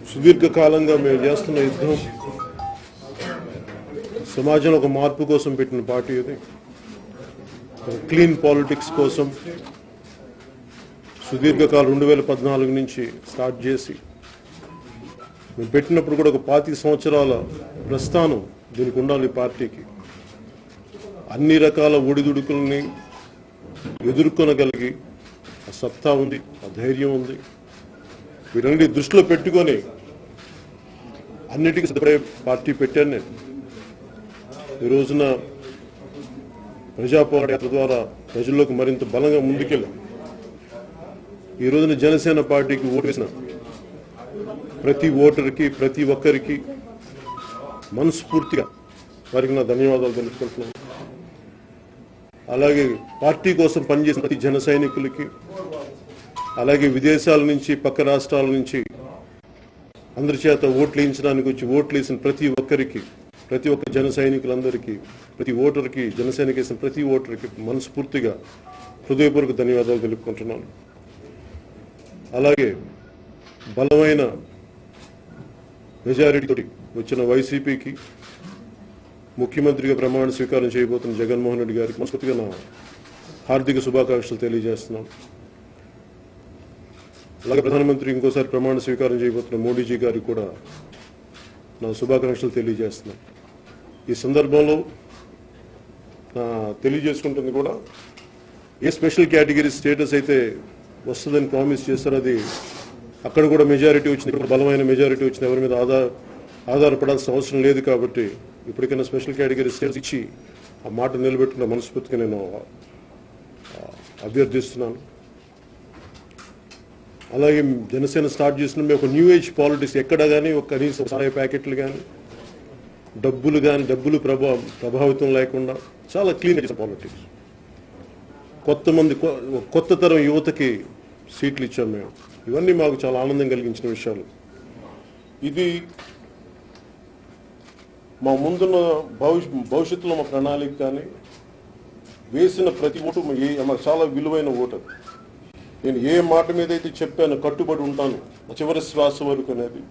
సుదీర్ఘకాలంగా మేము చేస్తున్న యుద్ధం సమాజంలో ఒక మార్పు కోసం పెట్టిన పార్టీ ఇది. క్లీన్ పాలిటిక్స్ కోసం సుదీర్ఘకాలం 2014 నుంచి స్టార్ట్ చేసి మేము పెట్టినప్పుడు కూడా ఒక 25 సంవత్సరాల ప్రస్థానం దీనికి ఉండాలి. పార్టీకి అన్ని రకాల ఒడిదుడుకుల్ని ఎదుర్కొనగలిగి ఆ సత్తా ఉంది, ఆ ధైర్యం ఉంది. వీటన్నిటి దృష్టిలో పెట్టుకొని అన్నిటికీ సిద్ధపడే పార్టీ పెట్టాను నేను. ఈ రోజున ప్రజా పోరాట యాత్ర ద్వారా ప్రజల్లోకి మరింత బలంగా ముందుకెళ్ళాం. ఈ రోజున జనసేన పార్టీకి ఓటు వేసిన ప్రతి ఓటర్కి, ప్రతి ఒక్కరికి మనస్ఫూర్తిగా వారికి నా ధన్యవాదాలు తెలుపుకుంటున్నాను. అలాగే పార్టీ కోసం పనిచేసిన ప్రతి జన సైనికులకి, అలాగే విదేశాల నుంచి, పక్క రాష్ట్రాల నుంచి అందరి చేత ఓట్లు వేయించడానికి వచ్చి ఓట్లు వేసిన ప్రతి ఒక్కరికి, ప్రతి ఒక్క జన సైనికులందరికీ, ప్రతి ఓటర్కి, జనసేనకి వేసిన ప్రతి ఓటర్కి మనస్ఫూర్తిగా హృదయపూర్వక ధన్యవాదాలు తెలుపుకుంటున్నాను. అలాగే బలమైన మెజారిటీతోటి వచ్చిన వైసీపీకి, ముఖ్యమంత్రిగా ప్రమాణ స్వీకారం చేయబోతున్న జగన్మోహన్ రెడ్డి గారికి మనస్ఫూర్తిగా నా హార్దిక శుభాకాంక్షలు తెలియజేస్తున్నాను. అలాగే ప్రధానమంత్రి ఇంకోసారి ప్రమాణ స్వీకారం చేయబోతున్న మోడీజీ గారికి కూడా నా శుభాకాంక్షలు తెలియజేస్తున్నాను. ఈ సందర్భంలో తెలియజేసుకుంటుంది కూడా ఏ స్పెషల్ కేటగిరీ స్టేటస్ అయితే వస్తుందని ప్రామిస్ చేస్తారో అది అక్కడ కూడా మెజారిటీ వచ్చింది, ఇక్కడ బలమైన మెజారిటీ వచ్చింది. ఎవరి మీద ఆధారపడాల్సిన అవసరం లేదు. కాబట్టి ఇప్పటికైనా స్పెషల్ కేటగిరీ స్టేటస్ ఇచ్చి ఆ మాట నిలబెట్టుకున్న మనస్ఫూర్తిగా నేను అభ్యర్థిస్తున్నాను. అలాగే జనసేన స్టార్ట్ చేసిన ఒక న్యూ ఏజ్ పాలిటిక్స్, ఎక్కడ కానీ ఒక కనీసం సారాయి ప్యాకెట్లు కానీ డబ్బులు ప్రభావితం లేకుండా చాలా క్లీన్ చేసిన పాలిటిక్స్. కొత్త తరం యువతకి సీట్లు ఇచ్చాం మేము. ఇవన్నీ మాకు చాలా ఆనందం కలిగించిన విషయాలు. ఇది మా ముందున్న భవిష్యత్తులో మా ప్రణాళిక కానీ వేసిన ప్రతి ఓటు మాకు చాలా విలువైన ఓటు. నేను ఏ మాట మీద అయితే చెప్పాను కట్టుబడి ఉంటాను చివరి శ్వాస వరకు అనేది,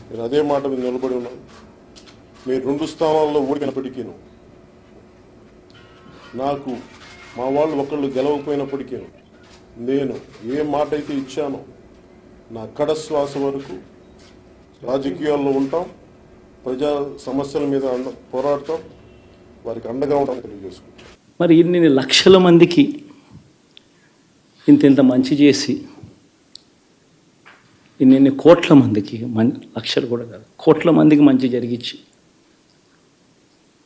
నేను అదే మాట మీద నిలబడి ఉన్నాను. మీరు 2 స్థానాల్లో ఓడినప్పటికీ, నాకు మా వాళ్ళు ఒకళ్ళు గెలవకపోయినప్పటికీ, నేను ఏ మాట అయితే ఇచ్చానో నా కడ శ్వాస వరకు రాజకీయాల్లో ఉంటాం, ప్రజా సమస్యల మీద పోరాడతాం, వారికి అండగా ఉంటాం తెలియజేసుకుంటాం. మరి ఇన్ని లక్షల మందికి ఇంత మంచి చేసి, ఇన్ని కోట్ల మందికి, లక్షలు కూడా కాదు, కోట్ల మందికి మంచి జరిగించి,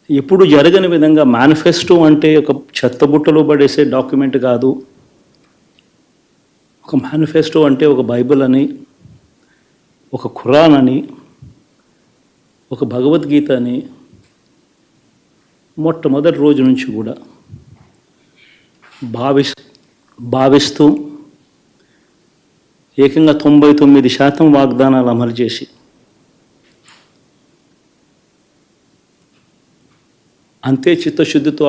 ఎప్పుడు జరగని విధంగా మేనిఫెస్టో అంటే ఒక చెత్తబుట్టలో పడేసే డాక్యుమెంట్ కాదు. ఒక మేనిఫెస్టో అంటే ఒక బైబిల్ అని, ఒక ఖురాన్ అని, ఒక భగవద్గీత అని మొట్టమొదటి రోజు నుంచి కూడా భావిస్తూ ఏకంగా 99% వాగ్దానాలు అమలు చేసి అంతే చిత్తశుద్ధితో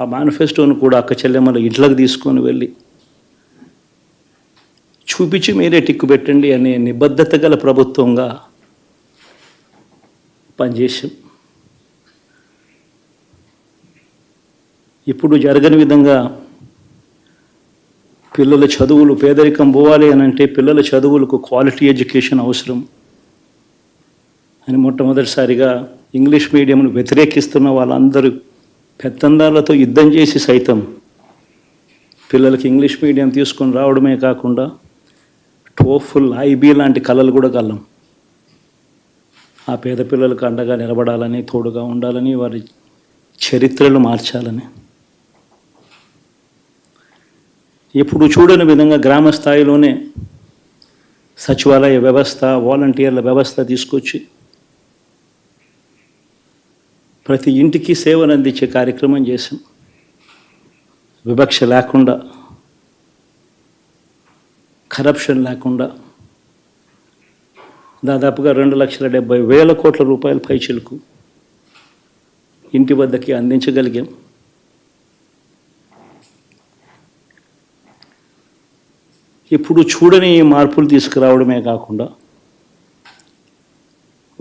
ఆ మేనిఫెస్టోను కూడా అక్క చెల్లెమ్మల ఇంట్లోకి తీసుకొని వెళ్ళి చూపించి మీరే టిక్కు పెట్టండి అనే నిబద్ధత గల ప్రభుత్వంగా పనిచేసాం. ఇప్పుడు జరగని విధంగా పిల్లల చదువులు, పేదరికం పోవాలి అని అంటే పిల్లల చదువులకు క్వాలిటీ ఎడ్యుకేషన్ అవసరం అని మొట్టమొదటిసారిగా ఇంగ్లీష్ మీడియంను వ్యతిరేకిస్తున్న వాళ్ళందరూ పెత్తందాలతో యుద్ధం చేసి సైతం పిల్లలకి ఇంగ్లీష్ మీడియం తీసుకొని రావడమే కాకుండా టోఫుల్, ఐబీ లాంటి కళలు కూడా కలం. ఆ పేద పిల్లలకు అండగా నిలబడాలని, తోడుగా ఉండాలని, వారి చరిత్రలు మార్చాలని, ఎప్పుడు చూడని విధంగా గ్రామ స్థాయిలోనే సచివాలయ వ్యవస్థ, వాలంటీర్ల వ్యవస్థ తీసుకొచ్చి ప్రతి ఇంటికి సేవను అందించే కార్యక్రమం చేశాం. వివక్ష లేకుండా, కరప్షన్ లేకుండా దాదాపుగా 2,70,000 కోట్ల రూపాయల పైచిలకు ఇంటి వద్దకి అందించగలిగాం. ఇప్పుడు చూడని మార్పులు తీసుకురావడమే కాకుండా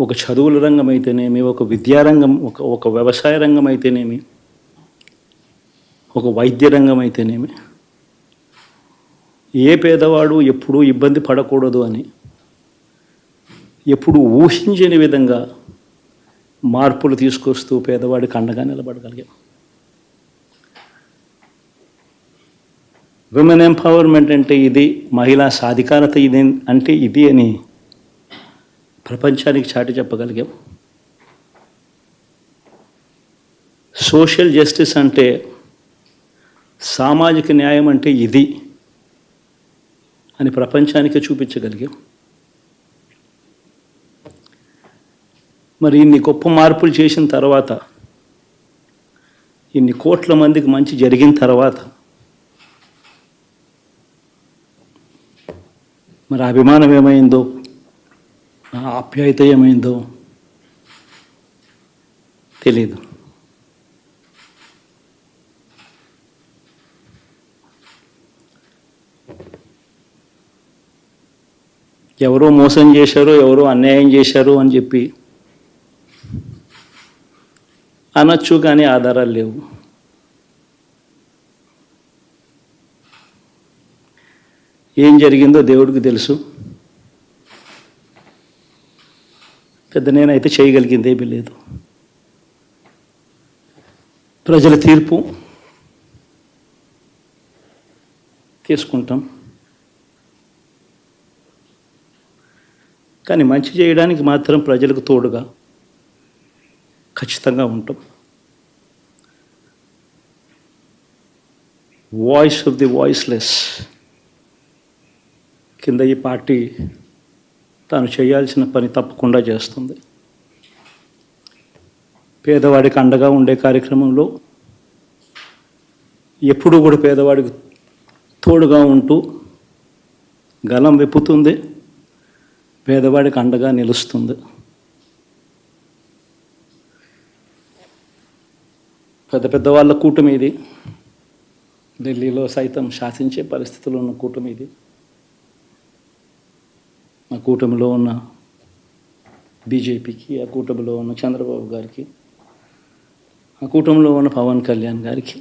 ఒక చదువుల రంగం అయితేనేమి, ఒక విద్యారంగం, ఒక వ్యవసాయ రంగం అయితేనేమి, ఒక వైద్య రంగం అయితేనేమి, ఏ పేదవాడు ఎప్పుడూ ఇబ్బంది పడకూడదు అని ఎప్పుడు ఊహించని విధంగా మార్పులు తీసుకొస్తూ పేదవాడికి అండగా నిలబడగలిగాం. విమెన్ ఎంపవర్మెంట్ అంటే ఇది, మహిళా సాధికారత ఇది అంటే ఇది అని ప్రపంచానికి చాటి చెప్పగలిగాం. సోషల్ జస్టిస్ అంటే, సామాజిక న్యాయం అంటే ఇది అని ప్రపంచానికి చూపించగలిగాం. మరి ఇన్ని గొప్ప మార్పులు చేసిన తర్వాత, ఇన్ని కోట్ల మందికి మంచి జరిగిన తర్వాత మరి అభిమానం ఏమైందో, ఆప్యాయత ఏమైందో తెలీదు. ఎవరో మోసం చేశారు, ఎవరో అన్యాయం చేశారు అని చెప్పి అనొచ్చు, కానీ ఆధారాలు లేవు. ఏం జరిగిందో దేవుడికి తెలుసు. పెద్ద నేనైతే చేయగలిగింది ఏమీ లేదు. ప్రజల తీర్పు తీసుకుంటాం, కానీ మంచి చేయడానికి మాత్రం ప్రజలకు తోడుగా ఖచ్చితంగా ఉంటాం. వాయిస్ ఆఫ్ ది వాయిస్లెస్ కింద ఈ పార్టీ తాను చేయాల్సిన పని తప్పకుండా చేస్తుంది. పేదవాడికి అండగా ఉండే కార్యక్రమంలో ఎప్పుడూ కూడా పేదవాడికి తోడుగా ఉంటూ గలం విప్పుతుంది, పేదవాడికి అండగా నిలుస్తుంది. పెద్ద పెద్ద వాళ్ళ కూటమి ఇది, ఢిల్లీలో సైతం శాసించే పరిస్థితుల్లో ఉన్న కూటమి ఇది. ఆ కూటమిలో ఉన్న బీజేపీకి, ఆ కూటమిలో ఉన్న చంద్రబాబు గారికి, ఆ కూటమిలో ఉన్న పవన్ కళ్యాణ్ గారికి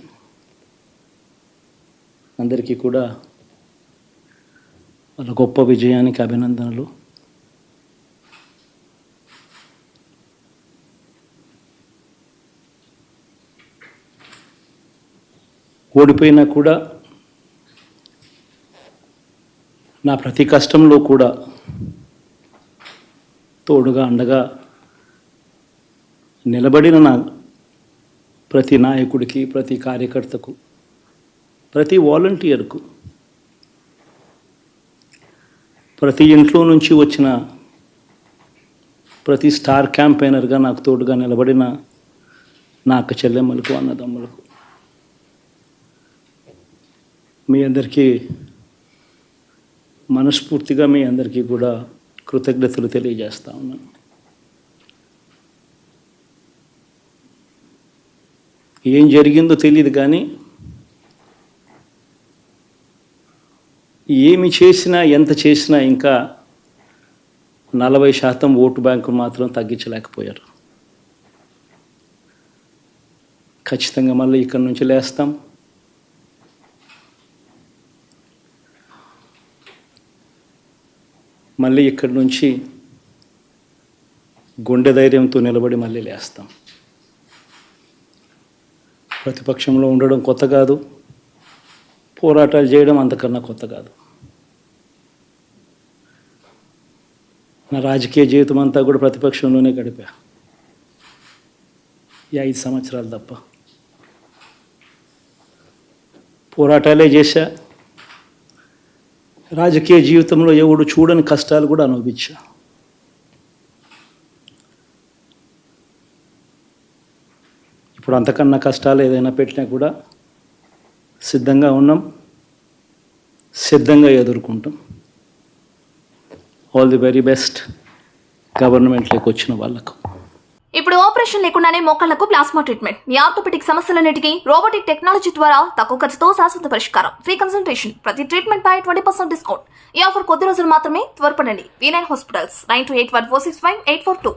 అందరికీ కూడా వాళ్ళ గొప్ప విజయానికి అభినందనలు. ఓడిపోయినా కూడా నా ప్రతి కష్టంలో కూడా తోడుగా అండగా నిలబడిన నా ప్రతి నాయకుడికి, ప్రతి కార్యకర్తకు, ప్రతి వాలంటీర్కు, ప్రతి ఇంట్లో నుంచి వచ్చిన ప్రతి స్టార్ క్యాంపెయినర్గా నాకు తోడుగా నిలబడిన నా అక్క చెల్లెమ్మలకు, అన్నదమ్ములకు, మీ అందరికీ మనస్ఫూర్తిగా మీ అందరికీ కూడా కృతజ్ఞతలు తెలియజేస్తా ఉన్నాను. ఏం జరిగిందో తెలియదు, కానీ ఏమి చేసినా, ఎంత చేసినా ఇంకా 40% ఓటు బ్యాంకు మాత్రం తగ్గించలేకపోయారు. ఖచ్చితంగా మళ్ళీ ఇక్కడి నుంచి లేస్తాం. మళ్ళీ ఇక్కడి నుంచి గుండె ధైర్యంతో నిలబడి మళ్ళీ లేస్తాం. ప్రతిపక్షంలో ఉండడం కొత్త కాదు, పోరాటాలు చేయడం అంతకన్నా కొత్త కాదు. నా రాజకీయ జీవితం అంతా కూడా ప్రతిపక్షంలోనే గడిపా, ఈ 5 సంవత్సరాలు తప్ప. పోరాటాలే చేశా. రాజకీయ జీవితంలో ఎవడు చూడని కష్టాలు కూడా అనుభవించా. ఇప్పుడు అంతకన్నా కష్టాలు ఏదైనా పెట్టినా కూడా సిద్ధంగా ఉన్నాం, సిద్ధంగా ఎదుర్కొంటాం. ఆల్ ది వెరీ బెస్ట్ గవర్నమెంట్లోకి వచ్చిన వాళ్ళకు. ఇప్పుడు ఆపరేషన్ లేకుండానే మోకాళ్లకు ప్లాస్మా ట్రీట్మెంట్. మీ ఆర్థోపెటిక్ సమస్యలన్నిటికీ రోబోటిక్ టెక్నాలజీ ద్వారా తక్కువ ఖర్చుతో శాశ్వత పరిష్కారం. ఫ్రీ కన్సల్టేషన్, ప్రతి ట్రీట్మెంట్ పై 20% డిస్కౌంట్. ఈ ఆఫర్ కొద్ది రోజులు మాత్రమే. త్వరపడండి. V9 hospitals 9281465842.